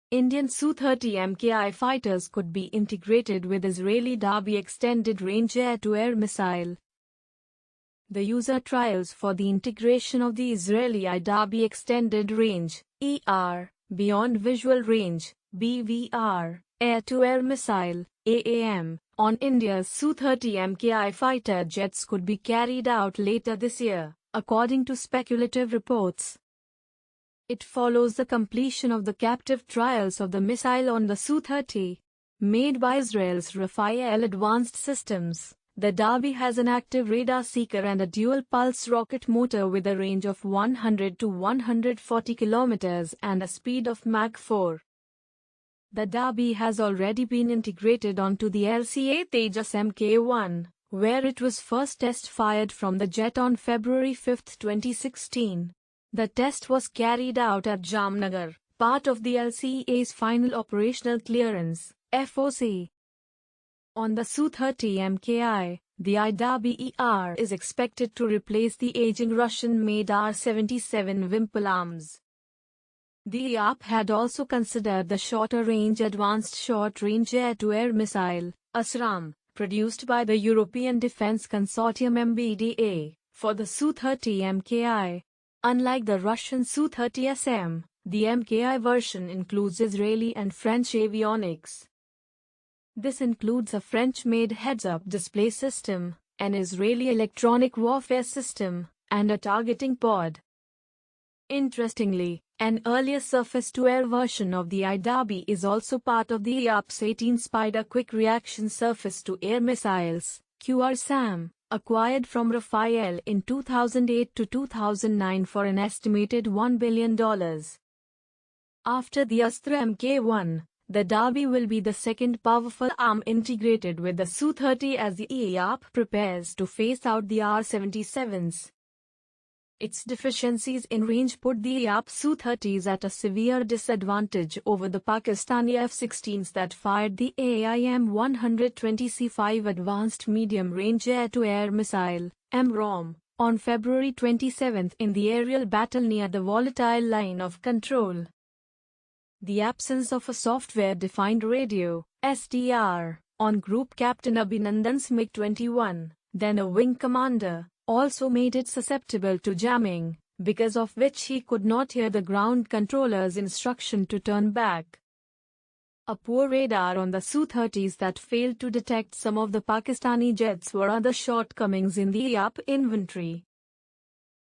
Indian Su-30 MKI fighters could be integrated with Israeli Darby Extended Range Air-to-Air Missile. The user trials for the integration of the Israeli Darby Extended Range ER Beyond Visual Range (BVR) Air-to-Air Missile (AAM) on India's Su-30 MKI fighter jets could be carried out later this year, according to speculative reports. It follows the completion of the captive trials of the missile on the Su-30. Made by Israel's Rafael Advanced Systems, the Darby has an active radar seeker and a dual-pulse rocket motor with a range of 100 to 140 km and a speed of Mach 4. The Darby has already been integrated onto the LCA Tejas Mk1, where it was first test-fired from the jet on February 5, 2016. The test was carried out at Jamnagar, part of the LCA's final operational clearance (FOC). On the Su-30 MKI, the Darby ER is expected to replace the aging Russian-made R-77 Wimple arms. The EAP had also considered the shorter-range Advanced Short-Range Air-to-Air Missile, ASRAM, produced by the European Defence Consortium (MBDA), for the Su-30 MKI. Unlike the Russian Su-30 SM, the MKI version includes Israeli and French avionics. This includes a French-made heads-up display system, an Israeli electronic warfare system, and a targeting pod. Interestingly, an earlier surface-to-air version of the Darby is also part of the EAP's 18 Spider Quick Reaction Surface-to-Air Missiles, QRSAM, acquired from Rafael in 2008 to 2009 for an estimated $1 billion. After the Astra Mk1, the Darby will be the second powerful arm integrated with the Su-30 as the EAP prepares to phase out the R-77s. Its deficiencies in range put the EAP Su-30s at a severe disadvantage over the Pakistani F-16s that fired the AIM-120C5 Advanced Medium Range Air-to-Air Missile (MROM) on February 27 in the aerial battle near the Volatile Line of Control. The absence of a software-defined radio (SDR) on Group Captain Abhinandan's MiG-21, then a wing commander, also made it susceptible to jamming, because of which he could not hear the ground controller's instruction to turn back. A poor radar on the Su-30s that failed to detect some of the Pakistani jets were other shortcomings in the EAP inventory.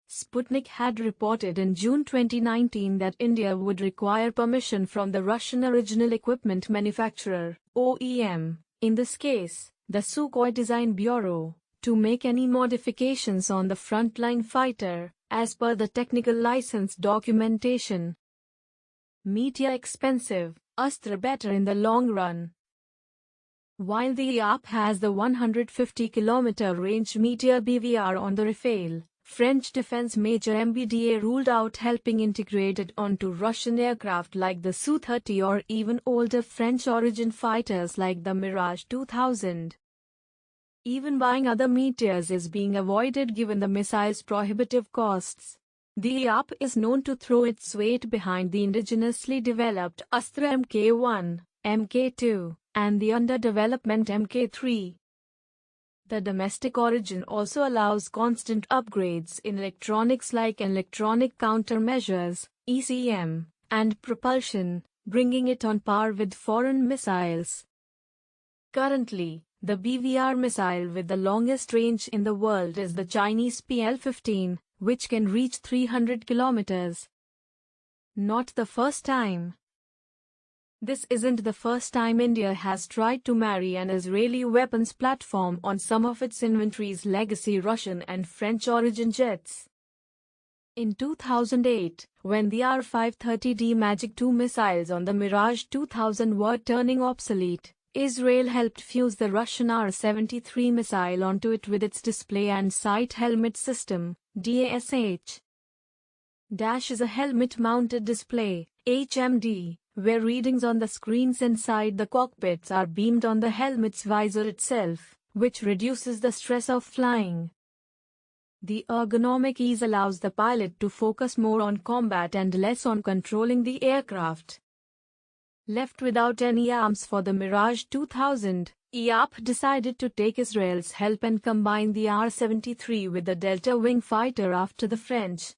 Sputnik had reported in June 2019 that India would require permission from the Russian Original Equipment Manufacturer (OEM), in this case, the Sukhoi Design Bureau, to make any modifications on the frontline fighter, as per the technical license documentation. Meteor expensive, Astra better in the long run. While the EAP has the 150 km range Meteor BVR on the Rafael, French defense major MBDA ruled out helping integrate it onto Russian aircraft like the Su-30 or even older French origin fighters like the Mirage 2000. Even buying other Meteors is being avoided given the missile's prohibitive costs. The EAP is known to throw its weight behind the indigenously developed Astra Mk1, Mk2, and the under-development Mk3. The domestic origin also allows constant upgrades in electronics like electronic countermeasures, ECM, and propulsion, bringing it on par with foreign missiles. Currently, the BVR missile with the longest range in the world is the Chinese PL-15, which can reach 300 kilometers. Not the first time. This isn't the first time India has tried to marry an Israeli weapons platform on some of its inventory's legacy Russian and French origin jets. In 2008, when the R-530D Magic II missiles on the Mirage 2000 were turning obsolete, Israel helped fuse the Russian R-73 missile onto it with its display and sight helmet system, DASH. DASH is a helmet-mounted display, HMD, where readings on the screens inside the cockpits are beamed on the helmet's visor itself, which reduces the stress of flying. The ergonomic ease allows the pilot to focus more on combat and less on controlling the aircraft. Left without any arms for the Mirage 2000, IAP decided to take Israel's help and combine the R-73 with the Delta Wing fighter after the French.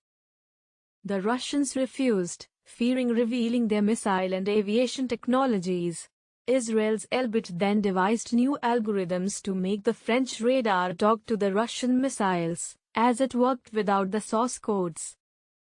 The Russians refused, fearing revealing their missile and aviation technologies. Israel's Elbit then devised new algorithms to make the French radar talk to the Russian missiles, as it worked without the source codes.